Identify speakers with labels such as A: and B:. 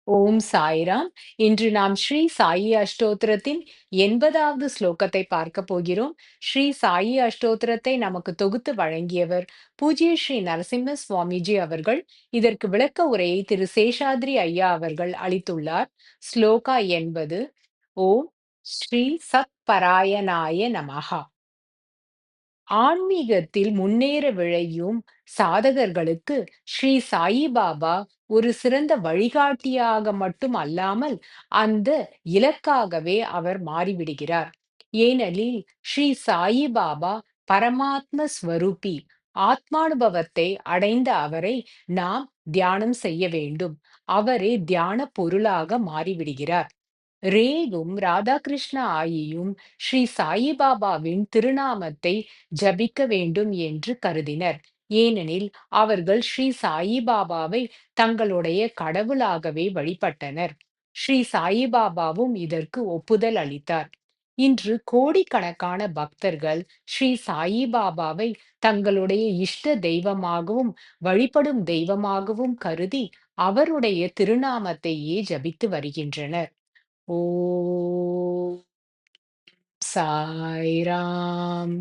A: ஓம் சாய்ராம். இன்று நாம் ஸ்ரீ சாயி அஷ்டோத்திரத்தின் 80வது ஸ்லோகத்தை பார்க்க போகிறோம். ஸ்ரீ சாயி அஷ்டோத்திரத்தை நமக்கு தொகுத்து வழங்கியவர் பூஜ்ய ஸ்ரீ நரசிம்ம சுவாமிஜி அவர்கள். இதற்கு விளக்க உரையை திரு சேஷாத்ரி ஐயா அவர்கள் அளித்துள்ளார். ஸ்லோகா 80. ஓம் ஸ்ரீ சத் பராயணாய நமஹா. ஆன்மீகத்தில் முன்னேற விழையும் சாதகர்களுக்கு ஸ்ரீ சாயிபாபா ஒரு சிறந்த வழிகாட்டியாக மட்டும் அல்லாமல் அந்த இலக்காகவே அவர் மாறிவிடுகிறார். ஏனெனில் ஸ்ரீ சாயிபாபா பரமாத்ம ஸ்வரூபி. ஆத்மானுபவத்தை அடைந்த அவரை நாம் தியானம் செய்ய வேண்டும். அவரே தியான பொருளாக மாறிவிடுகிறார். ரேயும் ராதாகிருஷ்ண ஆயியும் ஸ்ரீ சாயிபாபாவின் திருநாமத்தை ஜபிக்க வேண்டும் என்று கருதினர். ஏனெனில் அவர்கள் ஸ்ரீ சாயிபாபாவை தங்களுடைய கடவுளாகவே வழிபட்டனர். ஸ்ரீ சாயிபாபாவும் இதற்கு ஒப்புதல் அளித்தார். இன்று கோடிக்கணக்கான பக்தர்கள் ஸ்ரீ சாயிபாபாவை தங்களுடைய இஷ்ட தெய்வமாகவும் வழிபடும் தெய்வமாகவும் கருதி அவருடைய திருநாமத்தையே ஜபித்து வருகின்றனர். ஓம் சாய்ராம்.